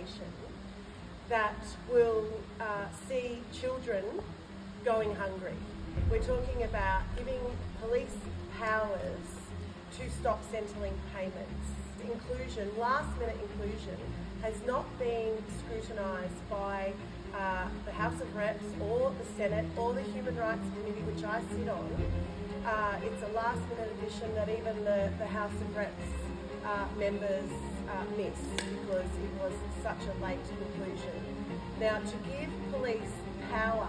legislation that will see children going hungry. We're talking about giving police powers to stop Centrelink payments. Inclusion, last-minute inclusion, has not been scrutinised by the House of Reps or the Senate or the Human Rights Committee, which I sit on. It's a last-minute addition that even the House of Reps members missed because it was such a late inclusion. Now, to give police power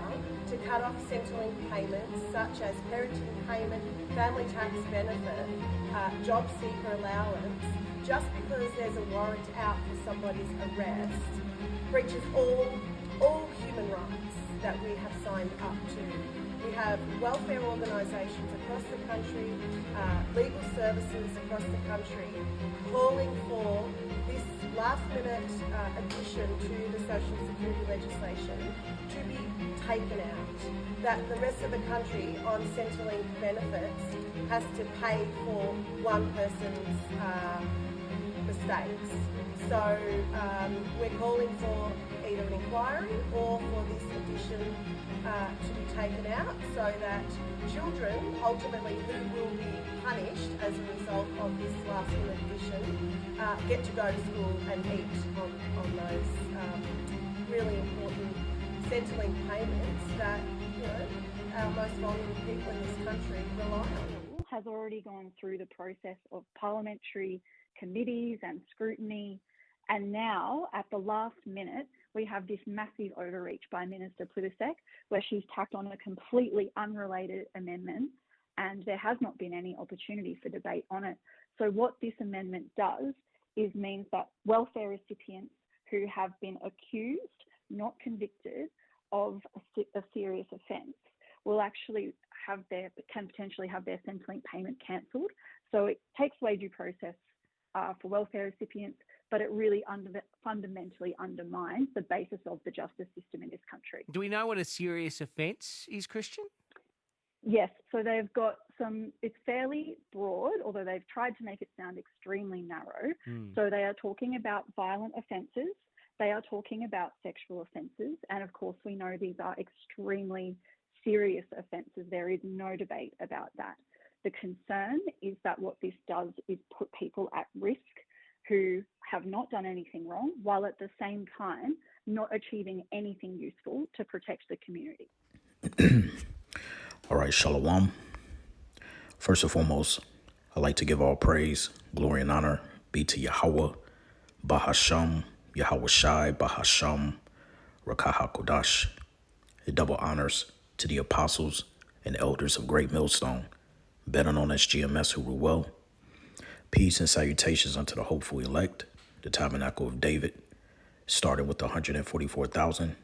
to cut off Centrelink payments such as parenting payment, family tax benefit, job seeker allowance, just because there's a warrant out for somebody's arrest, breaches all human rights that we have signed up to. We have welfare organisations across the country, legal services across the country, calling for this last-minute addition to the Social Security legislation to be taken out. That the rest of the country on Centrelink benefits has to pay for one person's mistakes. So we're calling for either an inquiry or for this addition to be taken out so that children, ultimately who will be punished as a result of this last minute addition, get to go to school and eat on those really important Centrelink payments that, you know, our most vulnerable people in this country rely on. Has already gone through the process of parliamentary committees and scrutiny, and now at the last minute we have this massive overreach by Minister Plibersek where she's tacked on a completely unrelated amendment and there has not been any opportunity for debate on it. So what this amendment does is means that welfare recipients who have been accused, not convicted, of a serious offence will actually can potentially have their Centrelink payment cancelled. So it takes away due process for welfare recipients, but it really fundamentally undermines the basis of the justice system in this country. Do we know what a serious offence is, Christian? Yes, so they've got it's fairly broad, although they've tried to make it sound extremely narrow. So they are talking about violent offences, they are talking about sexual offences, and of course we know these are extremely serious offences. There is no debate about that. The concern is that what this does is put people at risk who have not done anything wrong, while at the same time not achieving anything useful to protect the community. All right, Shalom. First and foremost, I'd like to give all praise, glory, and honor be to Yahweh, Bahasham, Yahweh Shai, Bahasham, Rakah HaKodash. Double honors to the apostles and elders of Great Millstone, better known as GMS, who rule well. Peace and salutations unto the hopeful elect, the tabernacle of David, starting with the 144,000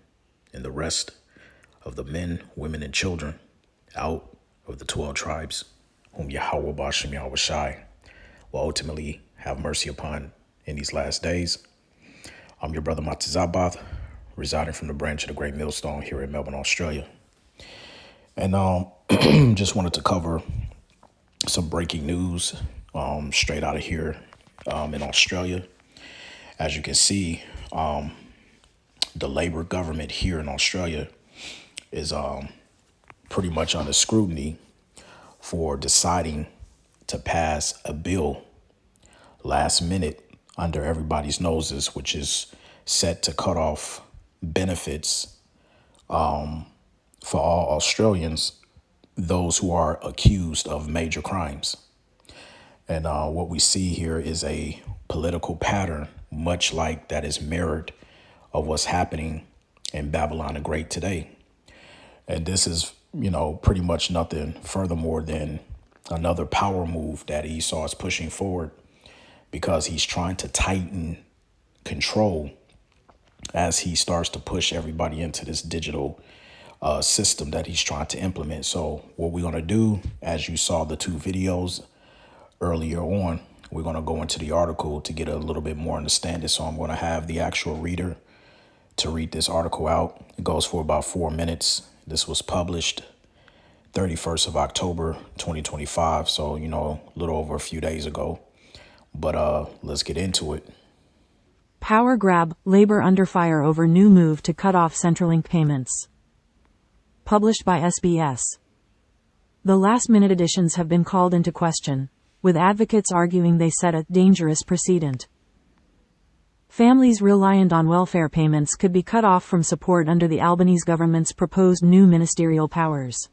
and the rest of the men, women, and children out of the 12 tribes, whom Yahweh Bashem Yahweh Shai will ultimately have mercy upon in these last days. I'm your brother Matizabath, residing from the branch of the Great Millstone here in Melbourne, Australia. And just wanted to cover some breaking news straight out of here in Australia. As you can see, the Labor government here in Australia is pretty much under scrutiny for deciding to pass a bill last minute under everybody's noses, which is set to cut off benefits for all Australians, those who are accused of major crimes. And what we see here is a political pattern, much like that is mirrored of what's happening in Babylon the Great today. And this is, pretty much nothing furthermore than another power move that Esau is pushing forward, because he's trying to tighten control as he starts to push everybody into this digital system that he's trying to implement. So what we're going to do, as you saw the two videos earlier on, we're going to go into the article to get a little bit more understanding. So I'm going to have the actual reader to read this article out. It goes for about 4 minutes. This was published 31st of October, 2025. So, a little over a few days ago. But let's get into it. Power grab, Labour under fire over new move to cut off Centrelink payments. Published by SBS. The last-minute additions have been called into question, with advocates arguing they set a dangerous precedent. Families reliant on welfare payments could be cut off from support under the Albanese government's proposed new ministerial powers.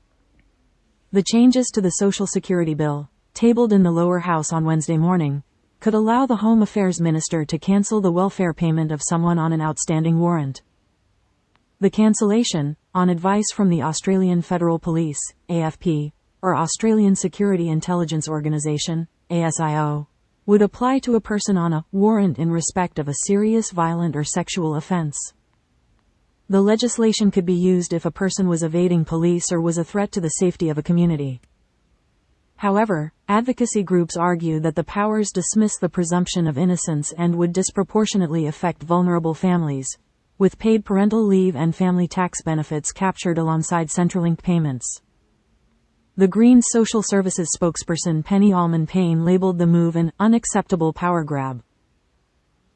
The changes to the Social Security Bill, tabled in the lower house on Wednesday morning, could allow the Home Affairs Minister to cancel the welfare payment of someone on an outstanding warrant. The cancellation, on advice from the Australian Federal Police, AFP, or Australian Security Intelligence Organisation, ASIO, would apply to a person on a warrant in respect of a serious violent or sexual offence. The legislation could be used if a person was evading police or was a threat to the safety of a community. However, advocacy groups argue that the powers dismiss the presumption of innocence and would disproportionately affect vulnerable families, with paid parental leave and family tax benefits captured alongside Centrelink payments. The Greens Social Services spokesperson Penny Allman-Payne labeled the move an unacceptable power grab.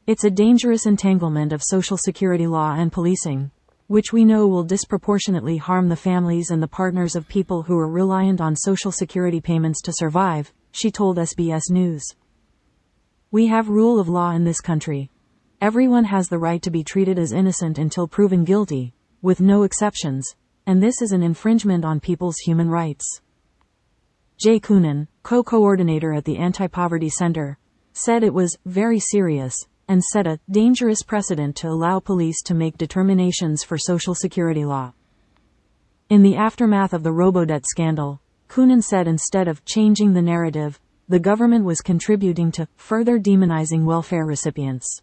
It's a dangerous entanglement of Social Security law and policing, which we know will disproportionately harm the families and the partners of people who are reliant on Social Security payments to survive, she told SBS News. We have rule of law in this country. Everyone has the right to be treated as innocent until proven guilty, with no exceptions, and this is an infringement on people's human rights. Jay Coonan, co-coordinator at the Anti-Poverty Center, said it was very serious and set a dangerous precedent to allow police to make determinations for Social Security law. In the aftermath of the Robodebt scandal, Coonan said instead of changing the narrative, the government was contributing to further demonizing welfare recipients.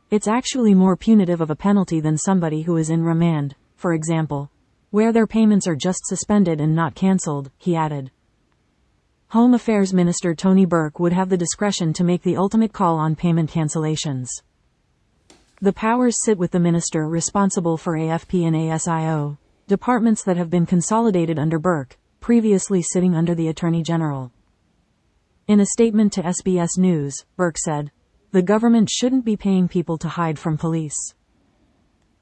It's actually more punitive of a penalty than somebody who is in remand, for example, where their payments are just suspended and not cancelled, he added. Home Affairs Minister Tony Burke would have the discretion to make the ultimate call on payment cancellations. The powers sit with the minister responsible for AFP and ASIO, departments that have been consolidated under Burke, previously sitting under the Attorney General. In a statement to SBS News, Burke said, "The government shouldn't be paying people to hide from police."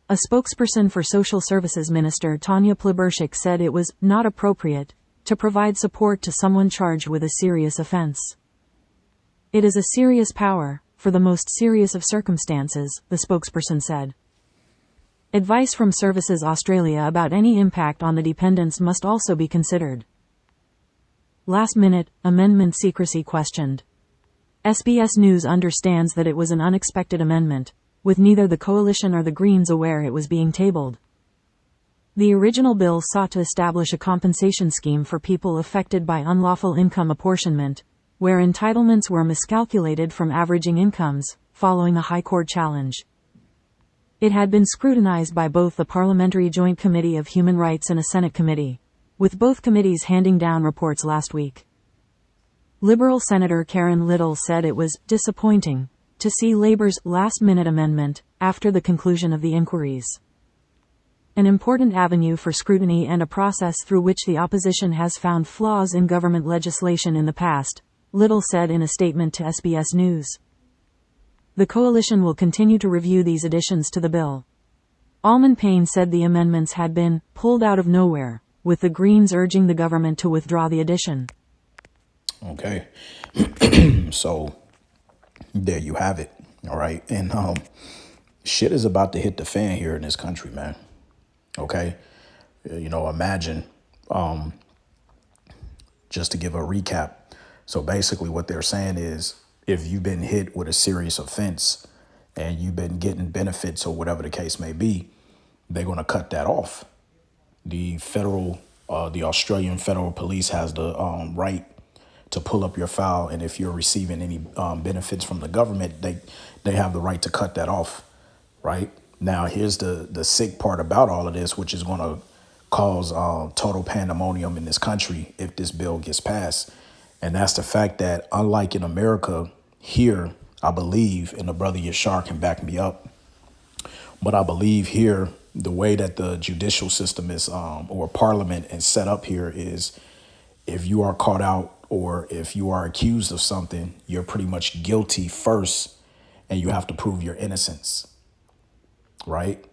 A spokesperson for Social Services Minister Tanya Plibersek said it was not appropriate to provide support to someone charged with a serious offense. It is a serious power, for the most serious of circumstances, the spokesperson said. Advice from Services Australia about any impact on the dependents must also be considered. Last-minute, amendment secrecy questioned. SBS News understands that it was an unexpected amendment, with neither the Coalition or the Greens aware it was being tabled. The original bill sought to establish a compensation scheme for people affected by unlawful income apportionment, where entitlements were miscalculated from averaging incomes, following a High Court challenge. It had been scrutinized by both the Parliamentary Joint Committee of Human Rights and a Senate committee, with both committees handing down reports last week. Liberal Senator Karen Little said it was disappointing to see Labour's last-minute amendment after the conclusion of the inquiries. An important avenue for scrutiny and a process through which the opposition has found flaws in government legislation in the past, Little said in a statement to SBS News. The Coalition will continue to review these additions to the bill. Allman-Payne said the amendments had been pulled out of nowhere, with the Greens urging the government to withdraw the addition. Okay. So, there you have it. All right. And shit is about to hit the fan here in this country, man. Okay. Imagine, just to give a recap. So basically what they're saying is if you've been hit with a serious offense and you've been getting benefits or whatever the case may be, they're going to cut that off. The Australian Federal Police has the right to pull up your file. And if you're receiving any benefits from the government, they have the right to cut that off. Right. Now, here's the sick part about all of this, which is going to cause total pandemonium in this country if this bill gets passed. And that's the fact that unlike in America here, I believe, and the brother Yashar can back me up, but I believe here the way that the judicial system is or parliament is set up here is if you are caught out or if you are accused of something, you're pretty much guilty first. and you have to prove your innocence, right?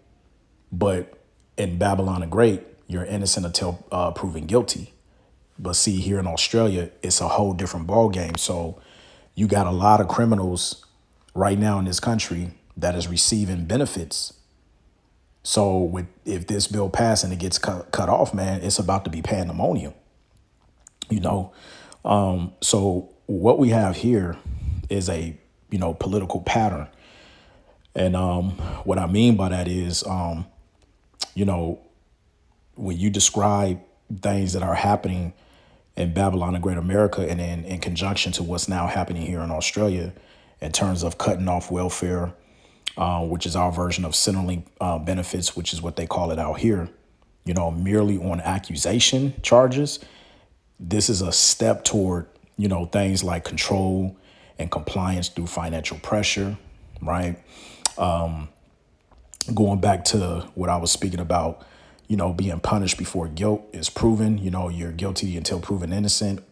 But in Babylon the Great, you're innocent until proven guilty. But see, here in Australia, it's a whole different ball game. So you got a lot of criminals right now in this country that is receiving benefits. So if this bill passes and it gets cut off, man, it's about to be pandemonium. So what we have here is a political pattern, and what I mean by that is when you describe things that are happening in Babylon and Great America, and then in conjunction to what's now happening here in Australia in terms of cutting off welfare, which is our version of Centrelink benefits, which is what they call it out here, merely on accusation charges. This is a step toward, things like control and compliance through financial pressure, right? Going back to what I was speaking about, being punished before guilt is proven. You're guilty until proven innocent,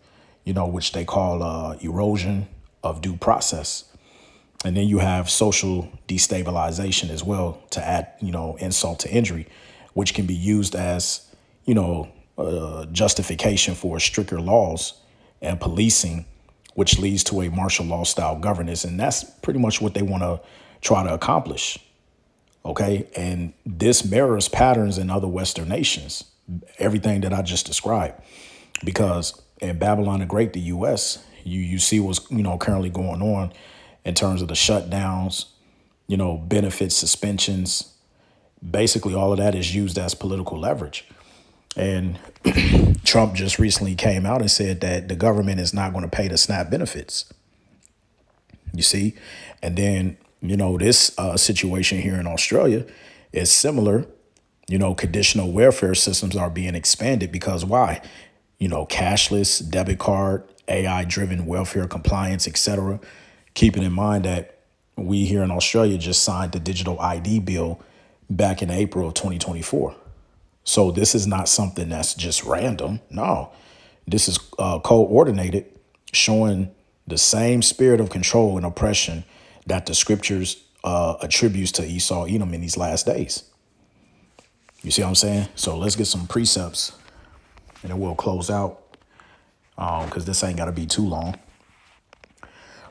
which they call erosion of due process. And then you have social destabilization as well to add, insult to injury, which can be used as, justification for stricter laws and policing, which leads to a martial law style governance. And that's pretty much what they want to try to accomplish. OK, and this mirrors patterns in other Western nations, everything that I just described, because in Babylon the Great, the U.S., you see what's, currently going on in terms of the shutdowns, benefits, suspensions. Basically, all of that is used as political leverage. And Trump just recently came out and said that the government is not going to pay the SNAP benefits. You see, and then this situation here in Australia is similar. Conditional welfare systems are being expanded because why? Cashless, debit card, AI-driven welfare compliance, etc. Keeping in mind that we here in Australia just signed the digital ID bill back in April of 2024. So this is not something that's just random. No, this is coordinated, showing the same spirit of control and oppression that the scriptures attributes to Esau, Edom in these last days. You see what I'm saying? So let's get some precepts and then we'll close out because this ain't got to be too long.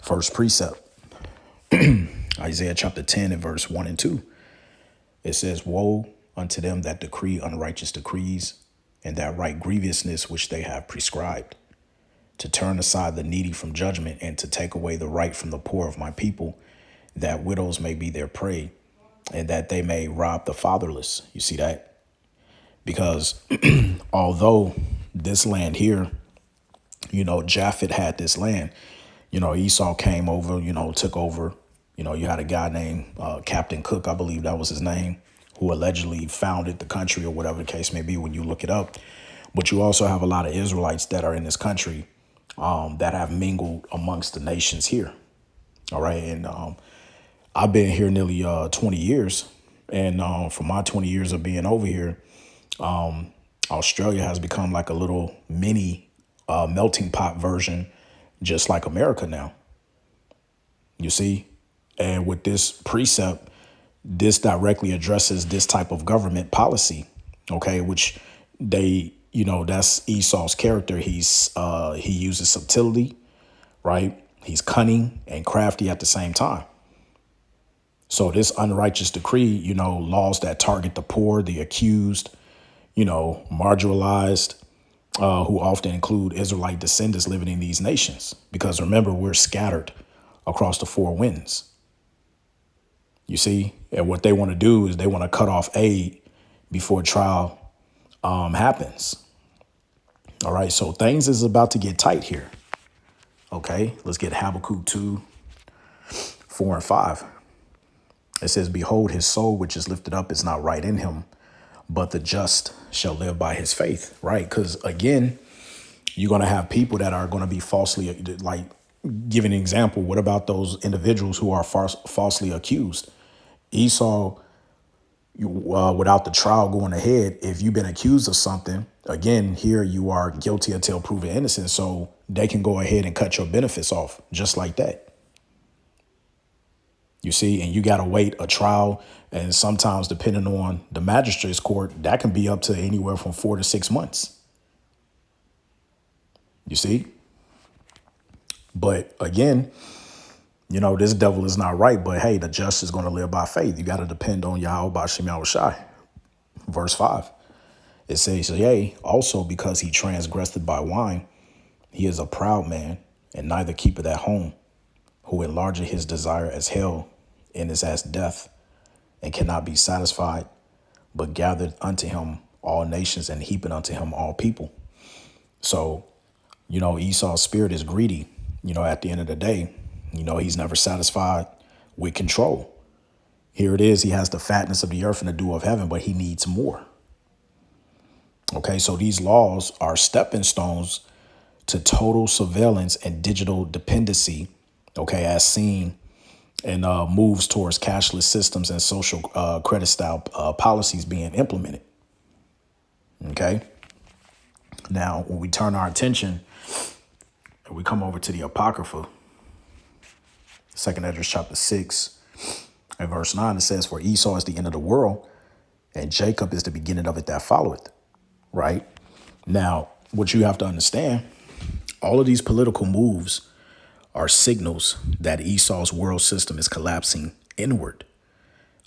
First precept, Isaiah chapter 10 and verse 1 and 2. It says, woe unto them that decree unrighteous decrees and that write grievousness which they have prescribed, to turn aside the needy from judgment and to take away the right from the poor of my people, that widows may be their prey and that they may rob the fatherless. You see that? Because although this land here, Japhet had this land, Esau came over, took over. You had a guy named Captain Cook, I believe that was his name, who allegedly founded the country or whatever the case may be when you look it up. But you also have a lot of Israelites that are in this country that have mingled amongst the nations here. All right. And I've been here nearly 20 years. And for my 20 years of being over here, Australia has become like a little mini melting pot version, just like America now. You see? And with this precept, this directly addresses this type of government policy, OK, which they, that's Esau's character. He uses subtlety, right? He's cunning and crafty at the same time. So this unrighteous decree, laws that target the poor, the accused, marginalized, who often include Israelite descendants living in these nations. Because remember, we're scattered across the four winds. You see, and what they want to do is they want to cut off aid before trial happens. All right, so things is about to get tight here. Okay, let's get Habakkuk 2, 4 and 5. It says, behold, his soul which is lifted up is not right in him, but the just shall live by his faith. Right, because again, you're going to have people that are going to be falsely, like, give an example. What about those individuals who are falsely accused? Esau, without the trial going ahead, if you've been accused of something, again, here you are guilty until proven innocent. So they can go ahead and cut your benefits off just like that. You see, and you got to wait a trial. And sometimes, depending on the magistrate's court, that can be up to anywhere from 4 to 6 months. You see? But again, you know, this devil is not right. But hey, the just is going to live by faith. You got to depend on Yahweh B'Shem Yahweh Shai. Verse 5. It says, yea, also because he transgressed by wine, he is a proud man, and neither keepeth at home, who enlargeth his desire as hell, and is as death, and cannot be satisfied, but gathered unto him all nations, and heaping unto him all people. So, you know, Esau's spirit is greedy. You know, at the end of the day, you know, he's never satisfied with control. Here it is. He has the fatness of the earth and the dew of heaven, but he needs more. Okay, so these laws are stepping stones to total surveillance and digital dependency, okay, as seen and moves towards cashless systems and social credit style policies being implemented. Okay. Now, when we turn our attention and we come over to the Apocrypha, 2nd Esdras chapter 6 and verse 9, it says, for Esau is the end of the world, and Jacob is the beginning of it that followeth. Right. Now, what you have to understand, all of these political moves are signals that Esau's world system is collapsing inward.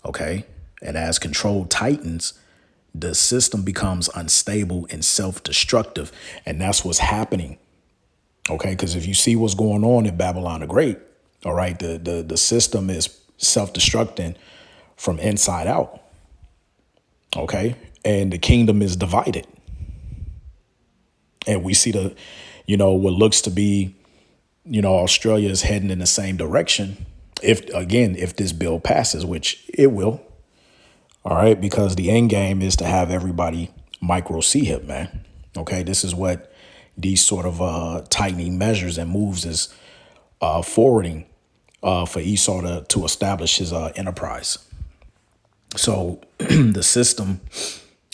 OK, and as control tightens, the system becomes unstable and self-destructive. And that's what's happening. OK, because if you see what's going on in Babylon the Great, all right, the system is self-destructing from inside out. OK, and the kingdom is divided. And we see what looks to be, Australia is heading in the same direction. If this bill passes, which it will. All right. Because the end game is to have everybody micro CHIP, man. OK, this is what these sort of tightening measures and moves is forwarding for Esau to establish his enterprise. So the system,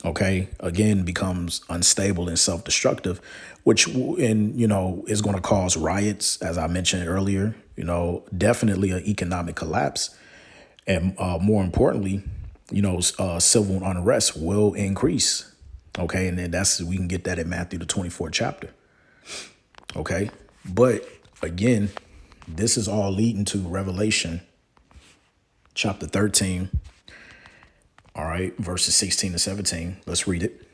okay, again, becomes unstable and self-destructive, which, is going to cause riots, as I mentioned earlier, definitely an economic collapse. And more importantly, civil unrest will increase. OK, and then we can get that in Matthew, the 24th chapter. OK, but again, this is all leading to Revelation chapter 13. All right, verses 16 to 17. Let's read it.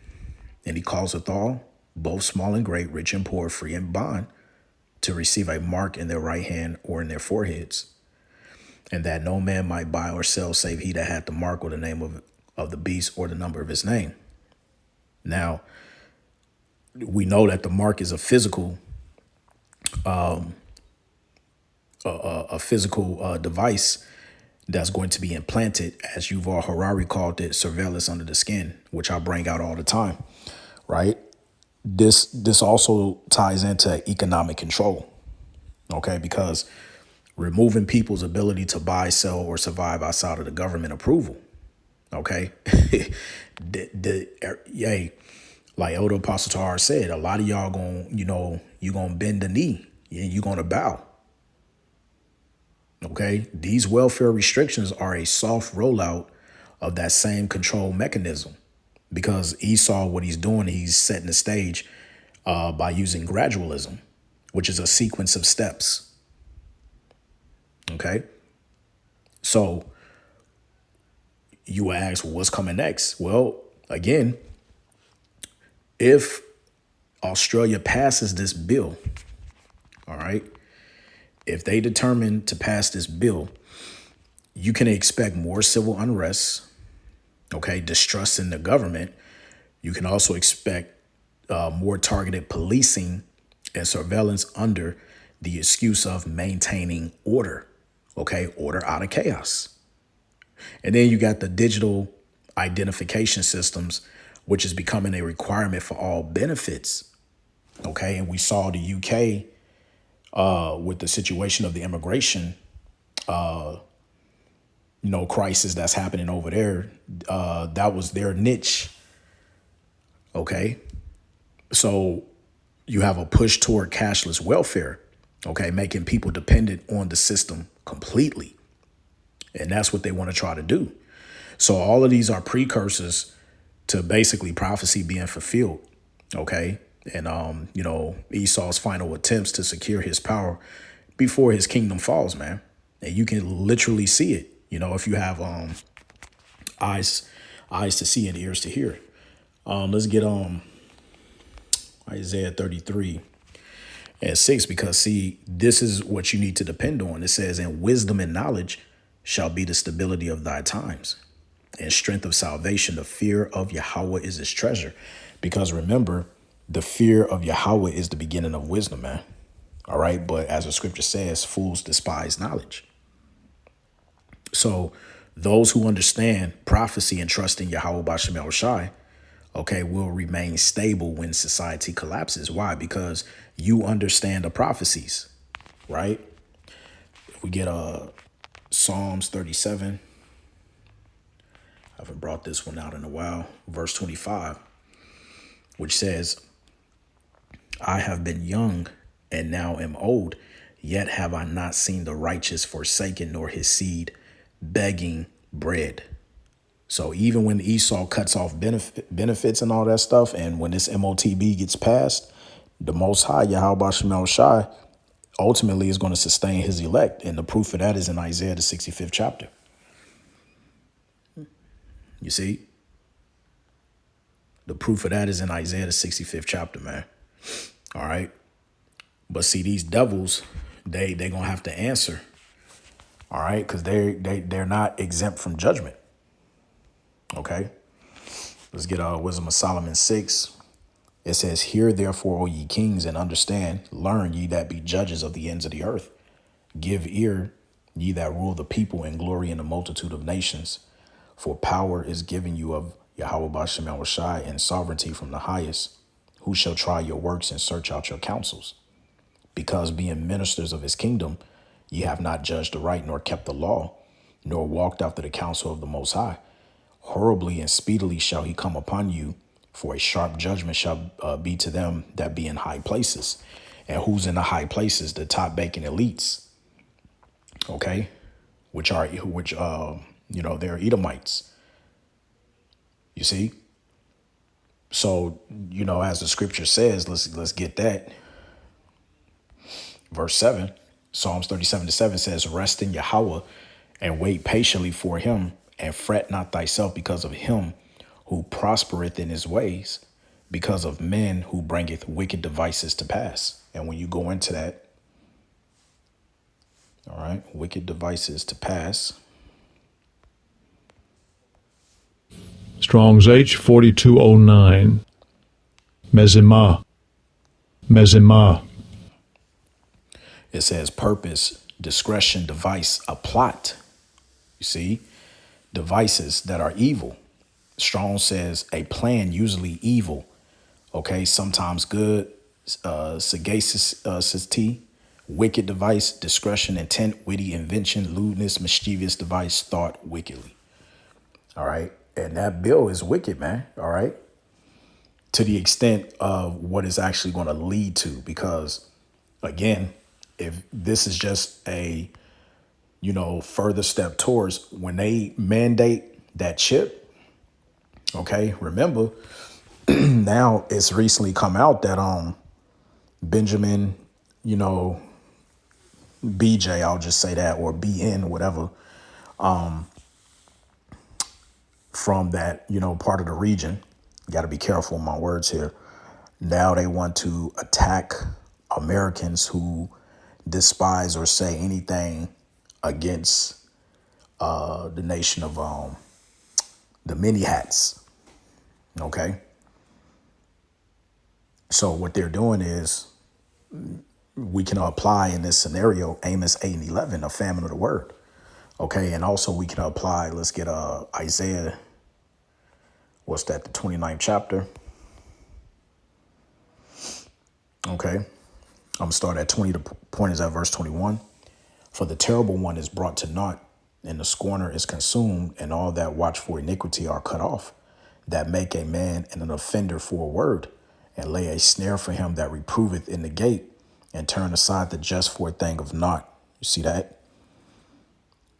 And he causeth all, both small and great, rich and poor, free and bond, to receive a mark in their right hand or in their foreheads, and that no man might buy or sell save he that had the mark or the name of the beast or the number of his name. Now, we know that the mark is a physical device that's going to be implanted, as Yuval Harari called it, surveillance under the skin, which I bring out all the time, right? This also ties into economic control, okay? Because removing people's ability to buy, sell, or survive outside of the government approval, okay? Like Elder Apostle Tahar said, a lot of y'all you're gonna bend the knee and you're gonna bow. OK, these welfare restrictions are a soft rollout of that same control mechanism, because Esau, what he's doing, he's setting the stage by using gradualism, which is a sequence of steps. OK, so you will ask, well, what's coming next? Well, again, if Australia passes this bill, all right, if they determine to pass this bill, you can expect more civil unrest, okay, distrust in the government. You can also expect more targeted policing and surveillance under the excuse of maintaining order, okay, order out of chaos. And then you got the digital identification systems, which is becoming a requirement for all benefits, okay, and we saw the UK with the situation of the immigration, crisis that's happening over there. That was their niche. OK, so you have a push toward cashless welfare, OK, making people dependent on the system completely. And that's what they want to try to do. So all of these are precursors to basically prophecy being fulfilled. Okay. And, Esau's final attempts to secure his power before his kingdom falls, man. And you can literally see it, if you have eyes to see and ears to hear. Let's get Isaiah 33:6, because see, this is what you need to depend on. It says, "And wisdom and knowledge shall be the stability of thy times, and strength of salvation. The fear of Yahweh is his treasure." Because remember, the fear of Yahweh is the beginning of wisdom, man. All right. But as the scripture says, fools despise knowledge. So those who understand prophecy and trust in Yahweh Bashem El Shai, okay, will remain stable when society collapses. Why? Because you understand the prophecies, right? If we get Psalms 37, I haven't brought this one out in a while, verse 25, which says, "I have been young and now am old, yet have I not seen the righteous forsaken, nor his seed begging bread." So even when Esau cuts off benefits and all that stuff, and when this MOTB gets passed, the Most High, Yahweh Bashem El Shai, ultimately is going to sustain his elect. And the proof of that is in Isaiah, the 65th chapter. You see? The proof of that is in Isaiah, the 65th chapter, man. All right. But see, these devils, they're going to have to answer. All right. Because they're not exempt from judgment. Okay. Let's get Wisdom of Solomon 6. It says, "Hear therefore, O ye kings, and understand, learn ye that be judges of the ends of the earth. Give ear, ye that rule the people, and glory in the multitude of nations. For power is given you of Yahweh Bashem El Shai, and sovereignty from the highest. Who shall try your works and search out your counsels? Because being ministers of his kingdom, ye have not judged aright, nor kept the law, nor walked after the counsel of the Most High. Horribly and speedily shall he come upon you, for a sharp judgment shall be to them that be in high places." And who's in the high places? The top banking elites. Okay. They're Edomites. You see? So, as the scripture says, let's get that. Verse 7, Psalms 37:7 says, "Rest in Yahweh and wait patiently for him, and fret not thyself because of him who prospereth in his ways, because of men who bringeth wicked devices to pass." And when you go into that, all right, wicked devices to pass. Strong's H 4209. Mezimah. It says purpose, discretion, device, a plot. You see, devices that are evil. Strong says a plan, usually evil. Okay, sometimes good, sagacity, wicked device, discretion, intent, witty invention, lewdness, mischievous device, thought wickedly. All right. And that bill is wicked, man. All right. To the extent of what it's actually going to lead to, because again, if this is just a, further step towards when they mandate that chip. Okay. Remember, now it's recently come out that Benjamin, BJ, I'll just say that, or BN, whatever, from that, part of the region. Got to be careful with my words here. Now they want to attack Americans who despise or say anything against the nation of the mini hats. Okay. So what they're doing is we can apply in this scenario Amos 8:11, a famine of the word. Okay. And also we can apply, let's get Isaiah, what's that, the 29th chapter. Okay. I'm going to start at 20. The point is at verse 21. "For the terrible one is brought to naught, and the scorner is consumed, and all that watch for iniquity are cut off, that make a man and an offender for a word, and lay a snare for him that reproveth in the gate, and turn aside the just for a thing of naught." You see that?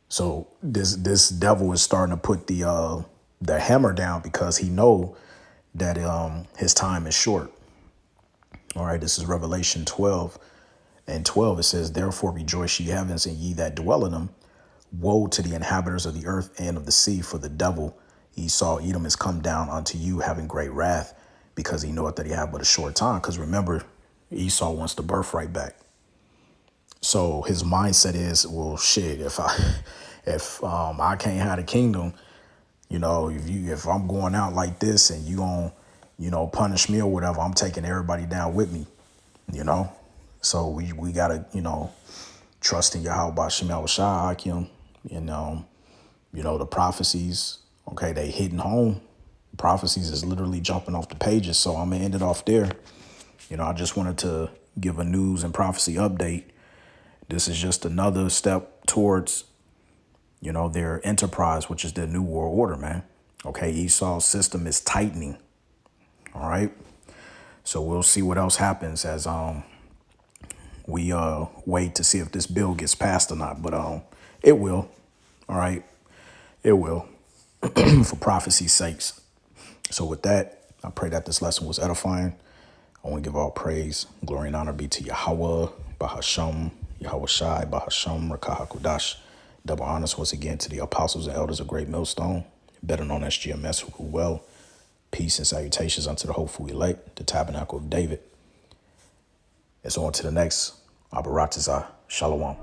So this devil is starting to put the hammer down because he know that his time is short. All right, this is Revelation 12:12. It says, "Therefore rejoice, ye heavens, and ye that dwell in them. Woe to the inhabitants of the earth and of the sea, for the devil Esau Edom is come down unto you, having great wrath, because he knoweth that he have but a short time." Because remember, Esau wants the birthright back. So his mindset is, well, shit, if I can't have the kingdom, if I'm going out like this and you gonna, punish me or whatever, I'm taking everybody down with me, So we gotta, trust in Yahweh Bashim Yahushua Hakim, and the prophecies. Okay, they hitting home. Prophecies is literally jumping off the pages. So I'm gonna end it off there. I just wanted to give a news and prophecy update. This is just another step towards, their enterprise, which is their new world order, man. Okay, Esau's system is tightening. All right. So we'll see what else happens as we wait to see if this bill gets passed or not. But it will. All right. It will for prophecy's sakes. So with that, I pray that this lesson was edifying. I want to give all praise, glory, and honor be to Yahweh, Bahasham, Yahweh Shai, Bahasham, Rakah HaKodash. Double honors once again to the apostles and elders of Great Millstone, better known as GMS, who rule well. Peace and salutations unto the hopeful elect, the tabernacle of David. It's on to the next. Abaratazah. Shalom.